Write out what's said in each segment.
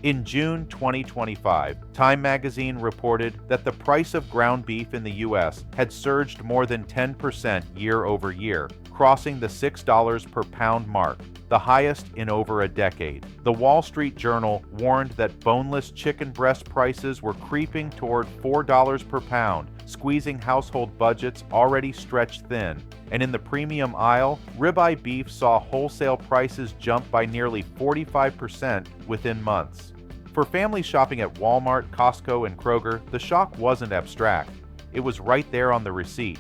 In June 2025, Time magazine reported that the price of ground beef in the U.S. had surged more than 10% year over year, crossing the $6 per pound mark, the highest in over a decade. The Wall Street Journal warned that boneless chicken breast prices were creeping toward $4 per pound, squeezing household budgets already stretched thin. And in the premium aisle, ribeye beef saw wholesale prices jump by nearly 45% within months. For families shopping at Walmart, Costco, and Kroger, the shock wasn't abstract. It was right there on the receipt.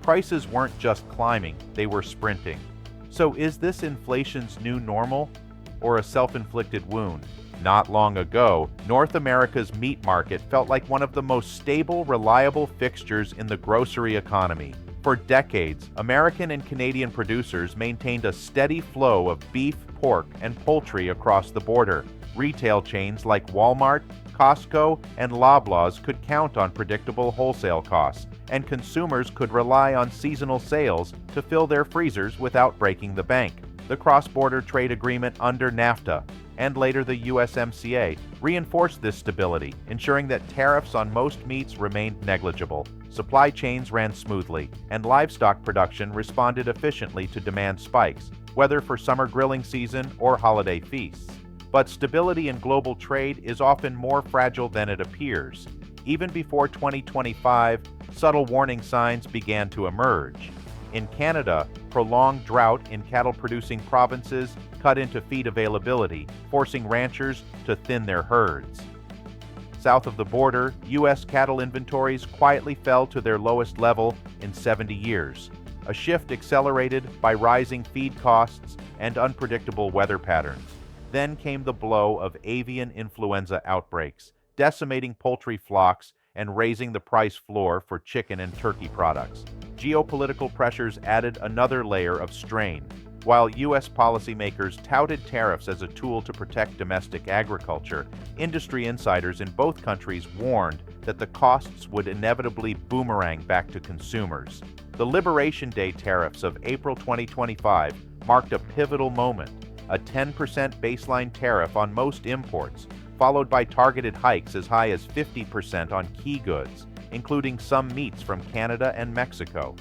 Prices weren't just climbing, they were sprinting. So is this inflation's new normal, or a self-inflicted wound? Not long ago, North America's meat market felt like one of the most stable, reliable fixtures in the grocery economy. For decades, American and Canadian producers maintained a steady flow of beef, pork, and poultry across the border. Retail chains like Walmart, Costco, and Loblaws could count on predictable wholesale costs, and consumers could rely on seasonal sales to fill their freezers without breaking the bank. The cross-border trade agreement under NAFTA, and later the USMCA, reinforced this stability, ensuring that tariffs on most meats remained negligible. Supply chains ran smoothly, and livestock production responded efficiently to demand spikes, whether for summer grilling season or holiday feasts. But stability in global trade is often more fragile than it appears. Even before 2025, subtle warning signs began to emerge. In Canada, prolonged drought in cattle-producing provinces cut into feed availability, forcing ranchers to thin their herds. South of the border, U.S. cattle inventories quietly fell to their lowest level in 70 years, a shift accelerated by rising feed costs and unpredictable weather patterns. Then came the blow of avian influenza outbreaks, decimating poultry flocks and raising the price floor for chicken and turkey products. Geopolitical pressures added another layer of strain. While U.S. policymakers touted tariffs as a tool to protect domestic agriculture, industry insiders in both countries warned that the costs would inevitably boomerang back to consumers. The Liberation Day tariffs of April 2025 marked a pivotal moment, a 10% baseline tariff on most imports, followed by targeted hikes as high as 50% on key goods, including some meats from Canada and Mexico.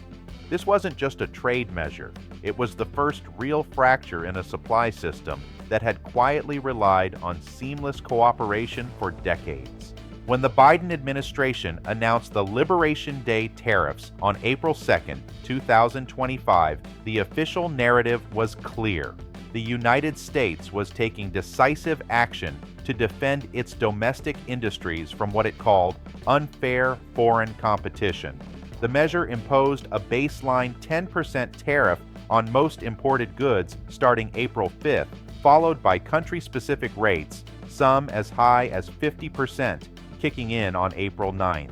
This wasn't just a trade measure, it was the first real fracture in a supply system that had quietly relied on seamless cooperation for decades. When the Biden administration announced the Liberation Day tariffs on April 2, 2025, the official narrative was clear. The United States was taking decisive action to defend its domestic industries from what it called unfair foreign competition. The measure imposed a baseline 10% tariff on most imported goods starting April 5th, followed by country-specific rates, some as high as 50%, kicking in on April 9th.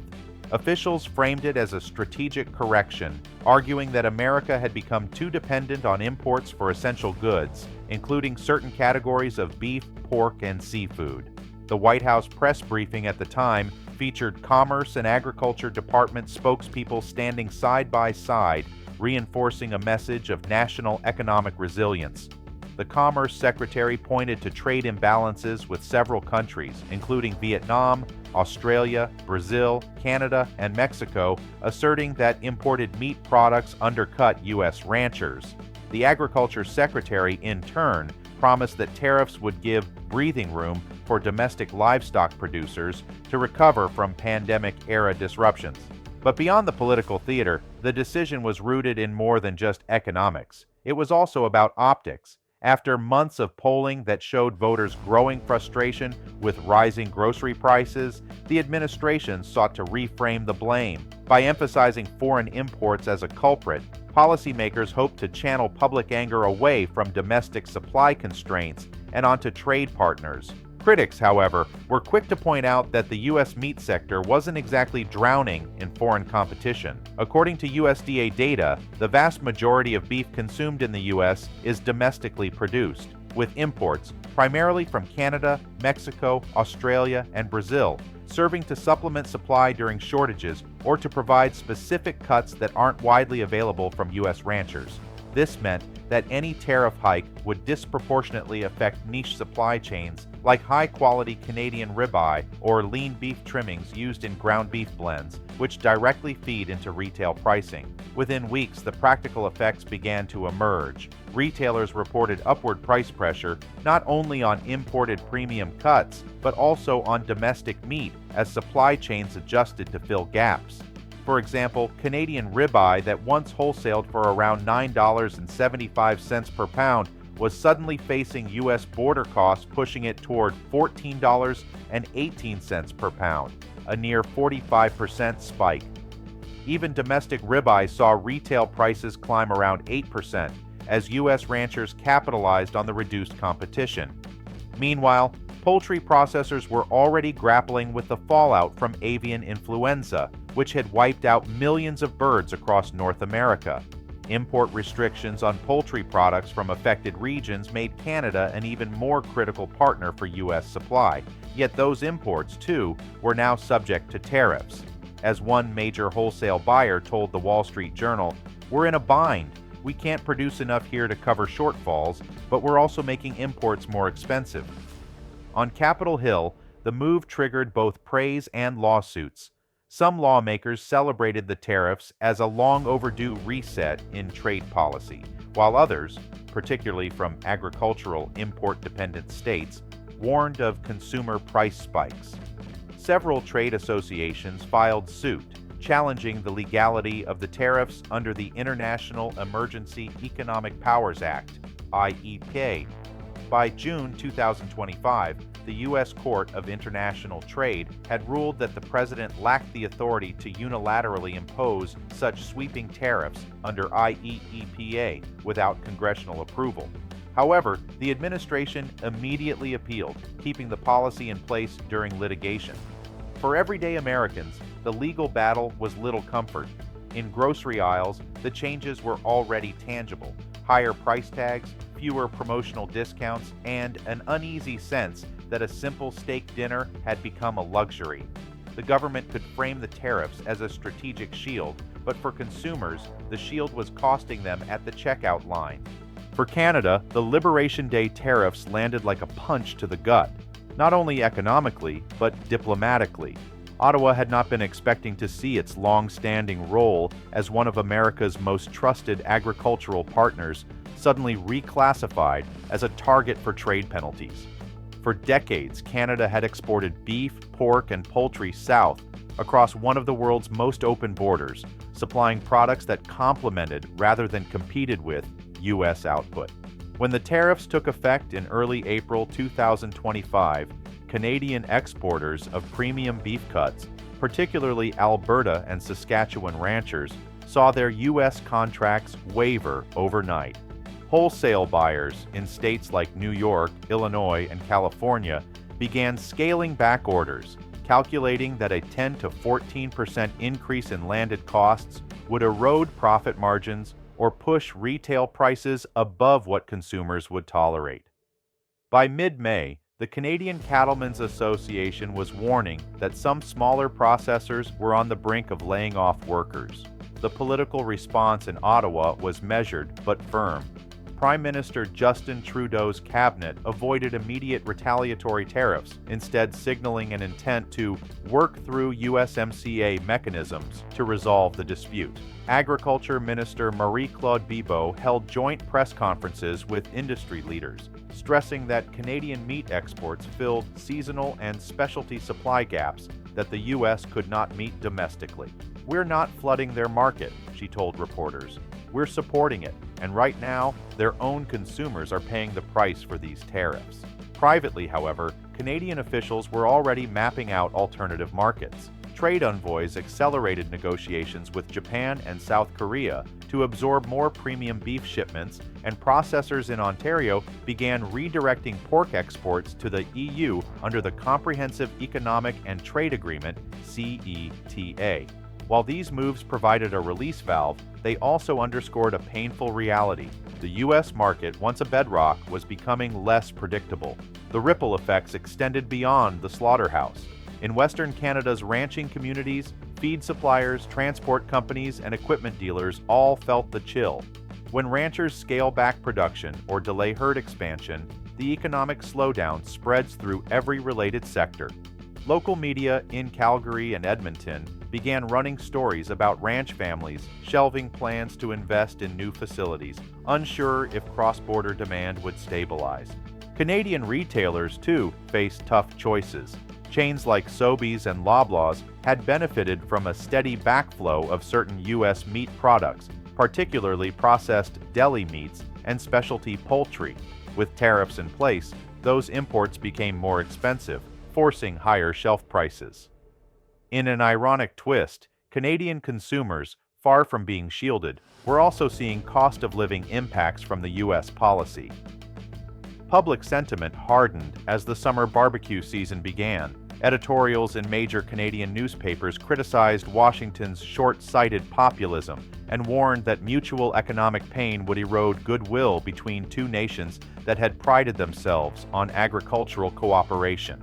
Officials framed it as a strategic correction, arguing that America had become too dependent on imports for essential goods, including certain categories of beef, pork, and seafood. The White House press briefing at the time featured Commerce and Agriculture Department spokespeople standing side by side, reinforcing a message of national economic resilience. The Commerce Secretary pointed to trade imbalances with several countries, including Vietnam, Australia, Brazil, Canada, and Mexico, asserting that imported meat products undercut U.S. ranchers. The Agriculture Secretary, in turn, promised that tariffs would give breathing room for domestic livestock producers to recover from pandemic-era disruptions. But beyond the political theater, the decision was rooted in more than just economics. It was also about optics. After months of polling that showed voters' growing frustration with rising grocery prices, the administration sought to reframe the blame. By emphasizing foreign imports as a culprit, policymakers hoped to channel public anger away from domestic supply constraints and onto trade partners. Critics, however, were quick to point out that the U.S. meat sector wasn't exactly drowning in foreign competition. According to USDA data, the vast majority of beef consumed in the U.S. is domestically produced, with imports primarily from Canada, Mexico, Australia, and Brazil, serving to supplement supply during shortages or to provide specific cuts that aren't widely available from U.S. ranchers. This meant that any tariff hike would disproportionately affect niche supply chains like high-quality Canadian ribeye or lean beef trimmings used in ground beef blends, which directly feed into retail pricing. Within weeks, the practical effects began to emerge. Retailers reported upward price pressure not only on imported premium cuts, but also on domestic meat as supply chains adjusted to fill gaps. For example, Canadian ribeye that once wholesaled for around $9.75 per pound was suddenly facing U.S. border costs pushing it toward $14.18 per pound, a near 45% spike. Even domestic ribeye saw retail prices climb around 8% as U.S. ranchers capitalized on the reduced competition. Meanwhile, poultry processors were already grappling with the fallout from avian influenza, which had wiped out millions of birds across North America. Import restrictions on poultry products from affected regions made Canada an even more critical partner for U.S. supply, yet those imports, too, were now subject to tariffs. As one major wholesale buyer told the Wall Street Journal, "We're in a bind. We can't produce enough here to cover shortfalls, but we're also making imports more expensive." On Capitol Hill, the move triggered both praise and lawsuits. Some lawmakers celebrated the tariffs as a long-overdue reset in trade policy, while others, particularly from agricultural import-dependent states, warned of consumer price spikes. Several trade associations filed suit, challenging the legality of the tariffs under the International Emergency Economic Powers Act, IEPA. By June 2025, the U.S. Court of International Trade had ruled that the president lacked the authority to unilaterally impose such sweeping tariffs under IEEPA without congressional approval. However, the administration immediately appealed, keeping the policy in place during litigation. For everyday Americans, the legal battle was little comfort. In grocery aisles, the changes were already tangible: higher price tags, fewer promotional discounts, and an uneasy sense that a simple steak dinner had become a luxury. The government could frame the tariffs as a strategic shield, but for consumers, the shield was costing them at the checkout line. For Canada, the Liberation Day tariffs landed like a punch to the gut, not only economically, but diplomatically. Ottawa had not been expecting to see its long-standing role as one of America's most trusted agricultural partners suddenly reclassified as a target for trade penalties. For decades, Canada had exported beef, pork, and poultry south across one of the world's most open borders, supplying products that complemented rather than competed with U.S. output. When the tariffs took effect in early April 2025, Canadian exporters of premium beef cuts, particularly Alberta and Saskatchewan ranchers, saw their U.S. contracts waver overnight. Wholesale buyers in states like New York, Illinois, and California began scaling back orders, calculating that a 10 to 14% increase in landed costs would erode profit margins or push retail prices above what consumers would tolerate. By mid-May, the Canadian Cattlemen's Association was warning that some smaller processors were on the brink of laying off workers. The political response in Ottawa was measured but firm. Prime Minister Justin Trudeau's cabinet avoided immediate retaliatory tariffs, instead signaling an intent to work through USMCA mechanisms to resolve the dispute. Agriculture Minister Marie-Claude Bibeau held joint press conferences with industry leaders, stressing that Canadian meat exports filled seasonal and specialty supply gaps that the U.S. could not meet domestically. "We're not flooding their market," she told reporters. "We're supporting it, and right now, their own consumers are paying the price for these tariffs." Privately, however, Canadian officials were already mapping out alternative markets. Trade envoys accelerated negotiations with Japan and South Korea to absorb more premium beef shipments, and processors in Ontario began redirecting pork exports to the EU under the Comprehensive Economic and Trade Agreement, CETA. While these moves provided a release valve, they also underscored a painful reality. The U.S. market, once a bedrock, was becoming less predictable. The ripple effects extended beyond the slaughterhouse. In Western Canada's ranching communities, feed suppliers, transport companies, and equipment dealers all felt the chill. When ranchers scale back production or delay herd expansion, the economic slowdown spreads through every related sector. Local media in Calgary and Edmonton began running stories about ranch families shelving plans to invest in new facilities, unsure if cross-border demand would stabilize. Canadian retailers, too, faced tough choices. Chains like Sobeys and Loblaws had benefited from a steady backflow of certain U.S. meat products, particularly processed deli meats and specialty poultry. With tariffs in place, those imports became more expensive, forcing higher shelf prices. In an ironic twist, Canadian consumers, far from being shielded, were also seeing cost-of-living impacts from the U.S. policy. Public sentiment hardened as the summer barbecue season began. Editorials in major Canadian newspapers criticized Washington's short-sighted populism and warned that mutual economic pain would erode goodwill between two nations that had prided themselves on agricultural cooperation.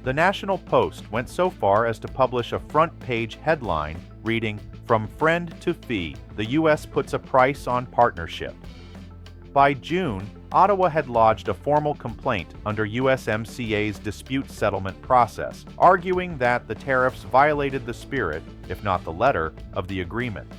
The National Post went so far as to publish a front-page headline reading, "From Friend to Fee, the U.S. puts a price on partnership." By June, Ottawa had lodged a formal complaint under USMCA's dispute settlement process, arguing that the tariffs violated the spirit, if not the letter, of the agreement.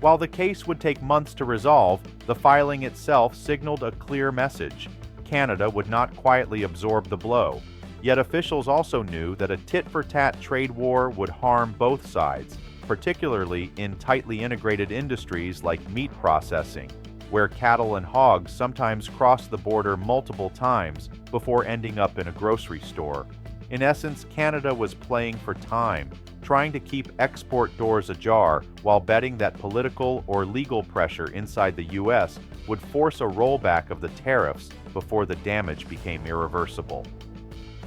While the case would take months to resolve, the filing itself signaled a clear message. Canada would not quietly absorb the blow. Yet officials also knew that a tit-for-tat trade war would harm both sides, particularly in tightly integrated industries like meat processing, where cattle and hogs sometimes cross the border multiple times before ending up in a grocery store. In essence, Canada was playing for time, trying to keep export doors ajar while betting that political or legal pressure inside the U.S. would force a rollback of the tariffs before the damage became irreversible.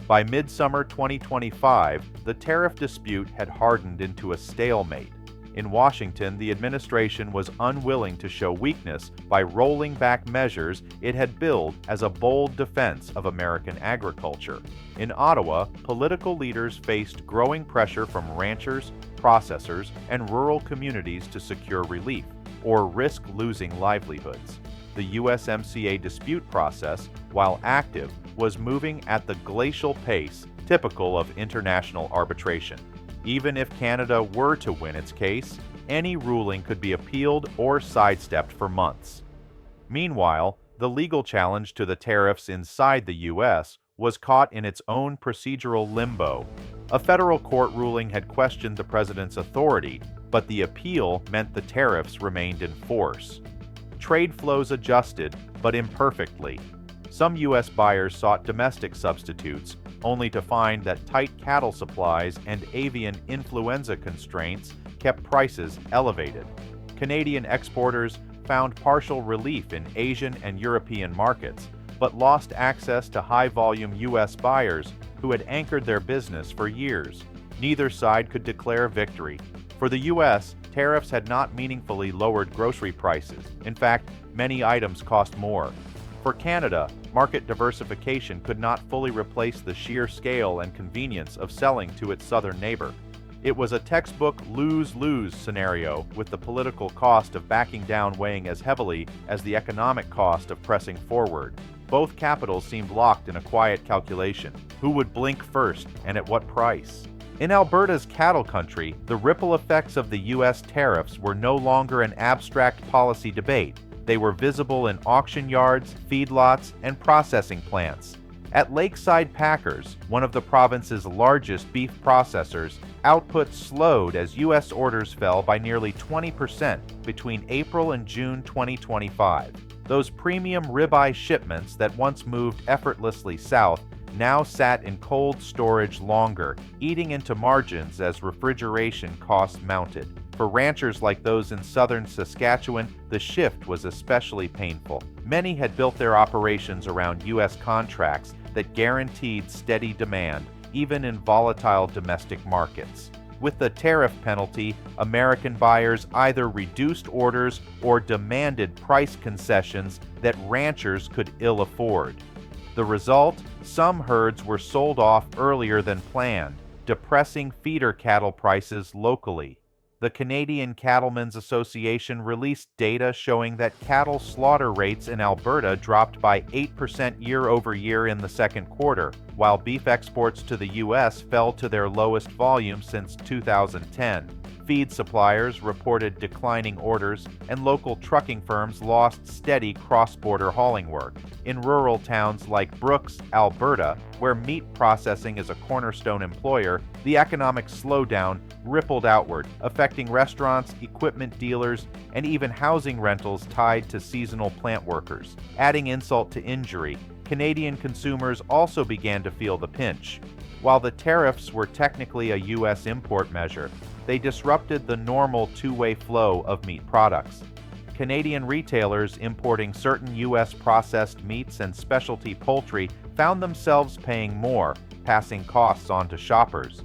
By midsummer 2025, the tariff dispute had hardened into a stalemate. In Washington, the administration was unwilling to show weakness by rolling back measures it had billed as a bold defense of American agriculture. In Ottawa, political leaders faced growing pressure from ranchers, processors, and rural communities to secure relief, or risk losing livelihoods. The USMCA dispute process, while active, was moving at the glacial pace typical of international arbitration. Even if Canada were to win its case, any ruling could be appealed or sidestepped for months. Meanwhile, the legal challenge to the tariffs inside the U.S. was caught in its own procedural limbo. A federal court ruling had questioned the president's authority, but the appeal meant the tariffs remained in force. Trade flows adjusted, but imperfectly. Some U.S. buyers sought domestic substitutes, only to find that tight cattle supplies and avian influenza constraints kept prices elevated. Canadian exporters found partial relief in Asian and European markets, but lost access to high-volume U.S. buyers who had anchored their business for years. Neither side could declare victory. For the U.S., tariffs had not meaningfully lowered grocery prices. In fact, many items cost more. For Canada, market diversification could not fully replace the sheer scale and convenience of selling to its southern neighbor. It was a textbook lose-lose scenario, with the political cost of backing down weighing as heavily as the economic cost of pressing forward. Both capitals seemed locked in a quiet calculation. Who would blink first, and at what price? In Alberta's cattle country, the ripple effects of the U.S. tariffs were no longer an abstract policy debate. They were visible in auction yards, feedlots, and processing plants. At Lakeside Packers, one of the province's largest beef processors, output slowed as U.S. orders fell by nearly 20% between April and June 2025. Those premium ribeye shipments that once moved effortlessly south now sat in cold storage longer, eating into margins as refrigeration costs mounted. For ranchers like those in southern Saskatchewan, the shift was especially painful. Many had built their operations around U.S. contracts that guaranteed steady demand, even in volatile domestic markets. With the tariff penalty, American buyers either reduced orders or demanded price concessions that ranchers could ill afford. The result? Some herds were sold off earlier than planned, depressing feeder cattle prices locally. The Canadian Cattlemen's Association released data showing that cattle slaughter rates in Alberta dropped by 8% year over year in the second quarter, while beef exports to the U.S. fell to their lowest volume since 2010. Feed suppliers reported declining orders, and local trucking firms lost steady cross-border hauling work. In rural towns like Brooks, Alberta, where meat processing is a cornerstone employer, the economic slowdown rippled outward, affecting restaurants, equipment dealers, and even housing rentals tied to seasonal plant workers. Adding insult to injury, Canadian consumers also began to feel the pinch. While the tariffs were technically a U.S. import measure, they disrupted the normal two-way flow of meat products. Canadian retailers importing certain U.S. processed meats and specialty poultry found themselves paying more, passing costs on to shoppers.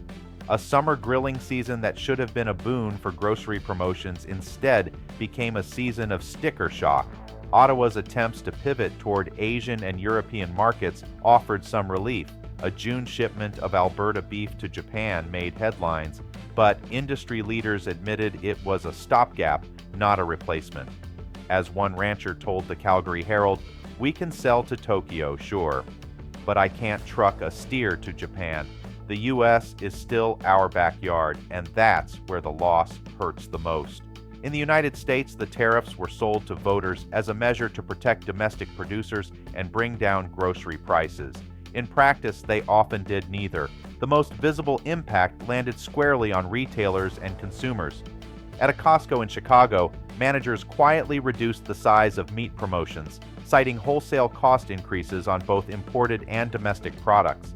A summer grilling season that should have been a boon for grocery promotions instead became a season of sticker shock. Ottawa's attempts to pivot toward Asian and European markets offered some relief. A June shipment of Alberta beef to Japan made headlines, but industry leaders admitted it was a stopgap, not a replacement. As one rancher told the Calgary Herald, "We can sell to Tokyo, sure, but I can't truck a steer to Japan. The U.S. is still our backyard, and that's where the loss hurts the most." In the United States, the tariffs were sold to voters as a measure to protect domestic producers and bring down grocery prices. In practice, they often did neither. The most visible impact landed squarely on retailers and consumers. At a Costco in Chicago, managers quietly reduced the size of meat promotions, citing wholesale cost increases on both imported and domestic products.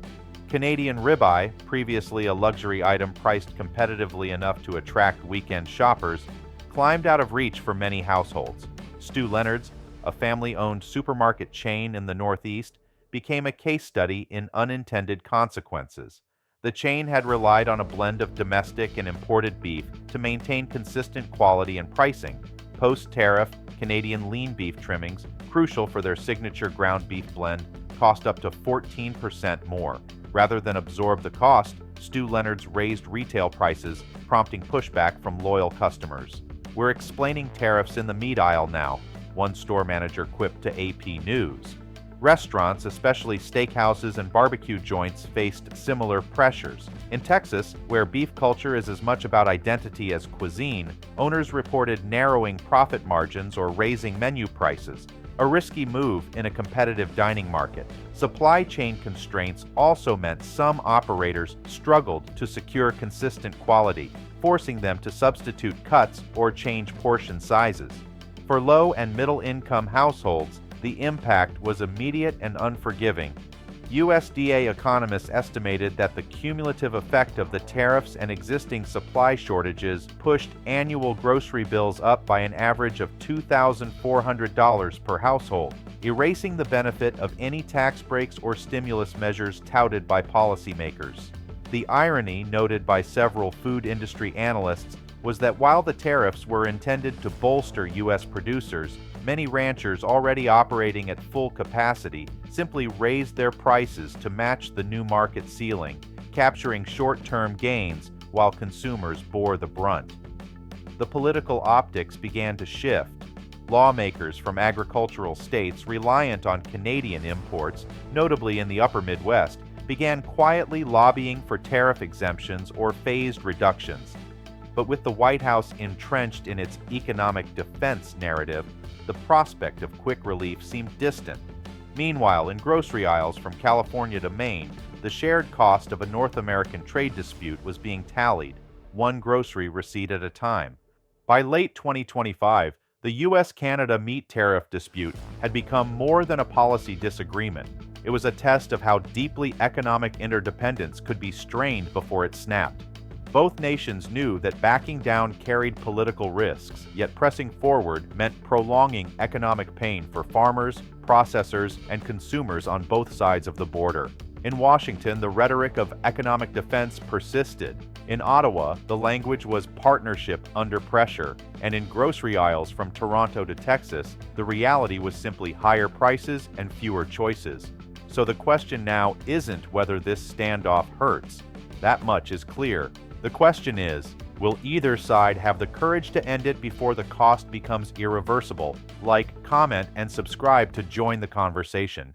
Canadian ribeye, previously a luxury item priced competitively enough to attract weekend shoppers, climbed out of reach for many households. Stu Leonard's, a family-owned supermarket chain in the Northeast, became a case study in unintended consequences. The chain had relied on a blend of domestic and imported beef to maintain consistent quality and pricing. Post-tariff, Canadian lean beef trimmings, crucial for their signature ground beef blend, cost up to 14% more. Rather than absorb the cost, Stu Leonard's raised retail prices, prompting pushback from loyal customers. "We're explaining tariffs in the meat aisle now," one store manager quipped to AP News. Restaurants, especially steakhouses and barbecue joints, faced similar pressures. In Texas, where beef culture is as much about identity as cuisine, owners reported narrowing profit margins or raising menu prices, a risky move in a competitive dining market. Supply chain constraints also meant some operators struggled to secure consistent quality, forcing them to substitute cuts or change portion sizes. For low and middle-income households, the impact was immediate and unforgiving. USDA economists estimated that the cumulative effect of the tariffs and existing supply shortages pushed annual grocery bills up by an average of $2,400 per household, erasing the benefit of any tax breaks or stimulus measures touted by policymakers. The irony, noted by several food industry analysts, was that while the tariffs were intended to bolster U.S. producers, many ranchers already operating at full capacity simply raised their prices to match the new market ceiling, capturing short-term gains while consumers bore the brunt. The political optics began to shift. Lawmakers from agricultural states reliant on Canadian imports, notably in the upper Midwest, began quietly lobbying for tariff exemptions or phased reductions. But with the White House entrenched in its economic defense narrative, the prospect of quick relief seemed distant. Meanwhile, in grocery aisles from California to Maine, the shared cost of a North American trade dispute was being tallied, one grocery receipt at a time. By late 2025, the U.S.-Canada meat tariff dispute had become more than a policy disagreement. It was a test of how deeply economic interdependence could be strained before it snapped. Both nations knew that backing down carried political risks, yet pressing forward meant prolonging economic pain for farmers, processors, and consumers on both sides of the border. In Washington, the rhetoric of economic defense persisted. In Ottawa, the language was partnership under pressure, and in grocery aisles from Toronto to Texas, the reality was simply higher prices and fewer choices. So the question now isn't whether this standoff hurts. That much is clear. The question is, Will either side have the courage to end it before the cost becomes irreversible? Like, comment, and subscribe to join the conversation.